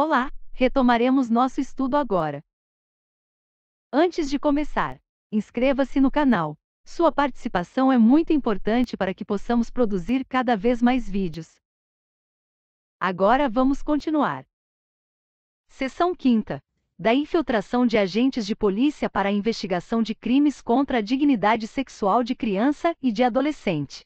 Olá, retomaremos nosso estudo agora. Antes de começar, inscreva-se no canal. Sua participação é muito importante para que possamos produzir cada vez mais vídeos. Agora vamos continuar. Seção 5ª. Da infiltração de agentes de polícia para a investigação de crimes contra a dignidade sexual de criança e de adolescente.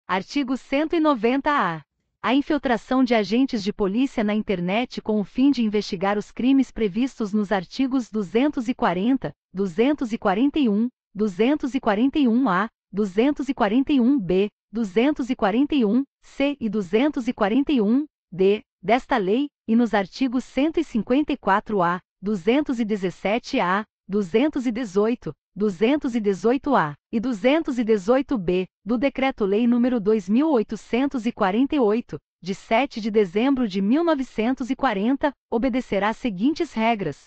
Artigo 190-A. A infiltração de agentes de polícia na internet com o fim de investigar os crimes previstos nos artigos 240, 241, 241-A, 241-B, 241-C e 241-D desta lei, e nos artigos 154-A, 217-A, 218, 218-A e 218-B, do Decreto-Lei nº 2.848, de 7 de dezembro de 1940, obedecerá às seguintes regras.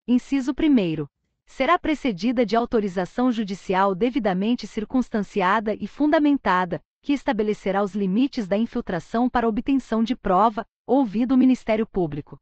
Inciso 1º. Será precedida de autorização judicial devidamente circunstanciada e fundamentada, que estabelecerá os limites da infiltração para obtenção de prova, ouvido o Ministério Público.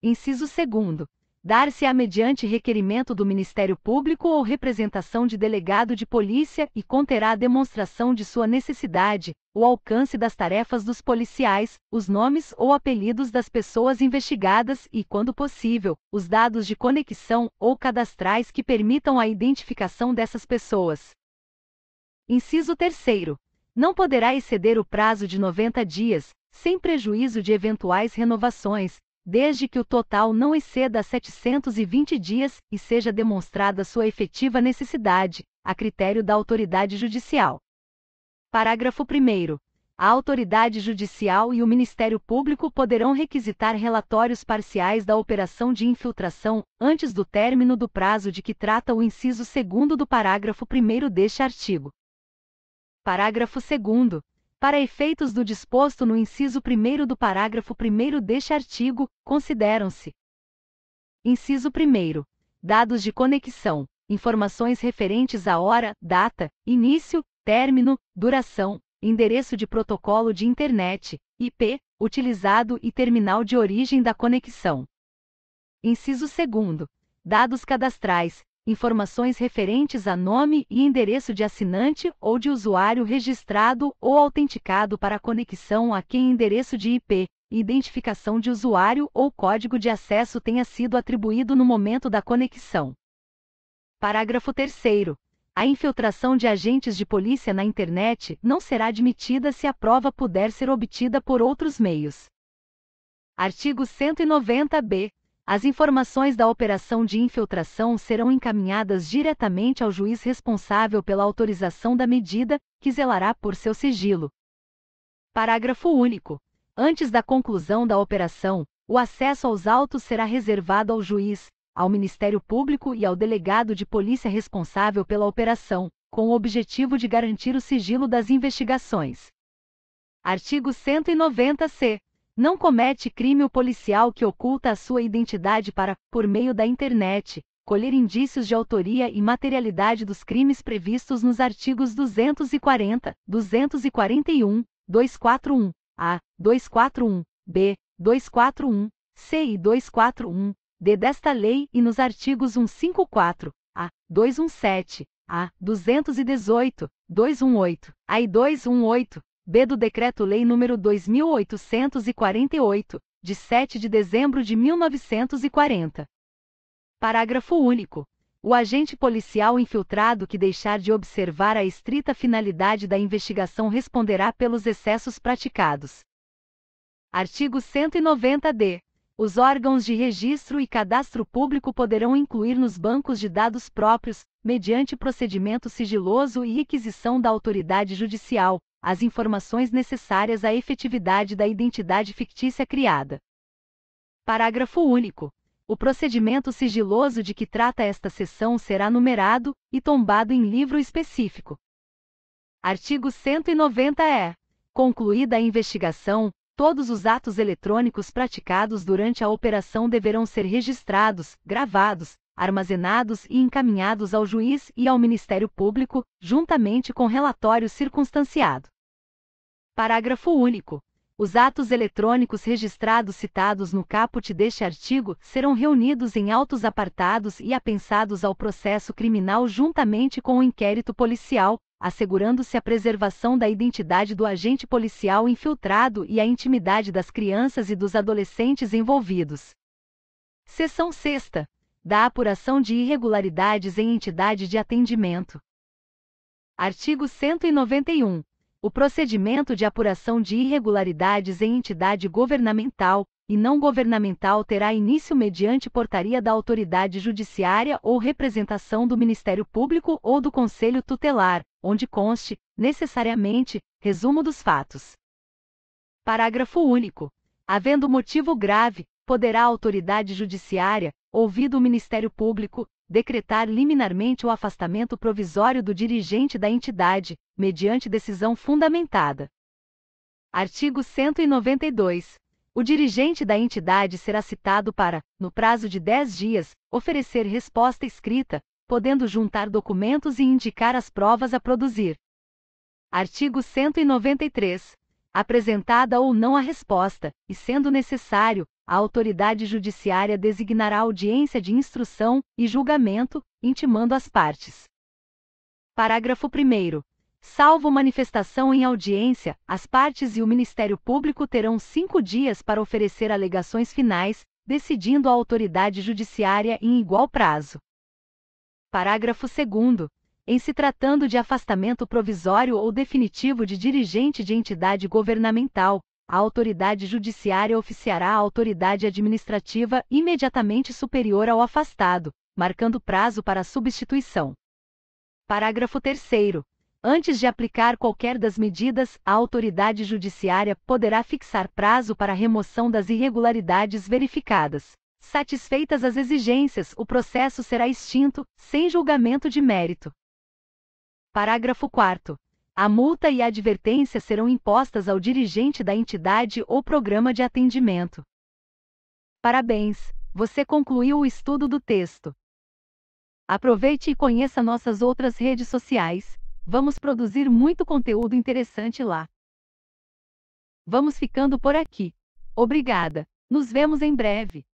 Inciso 2º. Dar-se-á mediante requerimento do Ministério Público ou representação de delegado de polícia e conterá a demonstração de sua necessidade, o alcance das tarefas dos policiais, os nomes ou apelidos das pessoas investigadas e, quando possível, os dados de conexão ou cadastrais que permitam a identificação dessas pessoas. Inciso 3º. Não poderá exceder o prazo de 90 dias, sem prejuízo de eventuais renovações, desde que o total não exceda 720 dias e seja demonstrada sua efetiva necessidade, a critério da autoridade judicial. Parágrafo 1º. A autoridade judicial e o Ministério Público poderão requisitar relatórios parciais da operação de infiltração, antes do término do prazo de que trata o inciso 2º do parágrafo 1º deste artigo. Parágrafo 2º. Para efeitos do disposto no inciso 1º do parágrafo 1º deste artigo, consideram-se: Inciso 1º. Dados de conexão, informações referentes à hora, data, início, término, duração, endereço de protocolo de internet, IP, utilizado e terminal de origem da conexão. Inciso 2º. Dados cadastrais, informações referentes a nome e endereço de assinante ou de usuário registrado ou autenticado para a conexão a quem endereço de IP, identificação de usuário ou código de acesso tenha sido atribuído no momento da conexão. Parágrafo 3º. A infiltração de agentes de polícia na internet não será admitida se a prova puder ser obtida por outros meios. Artigo 190-B. As informações da operação de infiltração serão encaminhadas diretamente ao juiz responsável pela autorização da medida, que zelará por seu sigilo. Parágrafo único. Antes da conclusão da operação, o acesso aos autos será reservado ao juiz, ao Ministério Público e ao delegado de polícia responsável pela operação, com o objetivo de garantir o sigilo das investigações. Artigo 190-C. Não comete crime o policial que oculta a sua identidade para, por meio da internet, colher indícios de autoria e materialidade dos crimes previstos nos artigos 240, 241, 241-A, 241-B, 241-C e 241-D desta lei e nos artigos 154-A, 217-A, 218, 218-A e 218-B do Decreto-Lei nº 2.848, de 7 de dezembro de 1940. Parágrafo único. O agente policial infiltrado que deixar de observar a estrita finalidade da investigação responderá pelos excessos praticados. Artigo 190-D. Os órgãos de registro e cadastro público poderão incluir nos bancos de dados próprios, mediante procedimento sigiloso e requisição da autoridade judicial, as informações necessárias à efetividade da identidade fictícia criada. Parágrafo único. O procedimento sigiloso de que trata esta seção será numerado e tombado em livro específico. Artigo 190-E. Concluída a investigação, todos os atos eletrônicos praticados durante a operação deverão ser registrados, gravados, armazenados e encaminhados ao juiz e ao Ministério Público, juntamente com relatório circunstanciado. Parágrafo único. Os atos eletrônicos registrados citados no caput deste artigo serão reunidos em autos apartados e apensados ao processo criminal juntamente com o inquérito policial, assegurando-se a preservação da identidade do agente policial infiltrado e a intimidade das crianças e dos adolescentes envolvidos. Seção 6ª. Da apuração de irregularidades em entidade de atendimento. Artigo 191. O procedimento de apuração de irregularidades em entidade governamental e não governamental terá início mediante portaria da autoridade judiciária ou representação do Ministério Público ou do Conselho Tutelar, onde conste, necessariamente, resumo dos fatos. Parágrafo único. Havendo motivo grave, poderá a autoridade judiciária, ouvido o Ministério Público, decretar liminarmente o afastamento provisório do dirigente da entidade, mediante decisão fundamentada. Artigo 192. O dirigente da entidade será citado para, no prazo de 10 dias, oferecer resposta escrita, podendo juntar documentos e indicar as provas a produzir. Artigo 193. Apresentada ou não a resposta, e sendo necessário, a autoridade judiciária designará audiência de instrução e julgamento, intimando as partes. Parágrafo 1º. Salvo manifestação em audiência, as partes e o Ministério Público terão 5 dias para oferecer alegações finais, decidindo a autoridade judiciária em igual prazo. Parágrafo 2º. Em se tratando de afastamento provisório ou definitivo de dirigente de entidade governamental, a autoridade judiciária oficiará à autoridade administrativa imediatamente superior ao afastado, marcando prazo para a substituição. Parágrafo 3º. Antes de aplicar qualquer das medidas, a autoridade judiciária poderá fixar prazo para a remoção das irregularidades verificadas. Satisfeitas as exigências, o processo será extinto, sem julgamento de mérito. Parágrafo 4º. A multa e a advertência serão impostas ao dirigente da entidade ou programa de atendimento. Parabéns! Você concluiu o estudo do texto. Aproveite e conheça nossas outras redes sociais. Vamos produzir muito conteúdo interessante lá. Vamos ficando por aqui. Obrigada. Nos vemos em breve.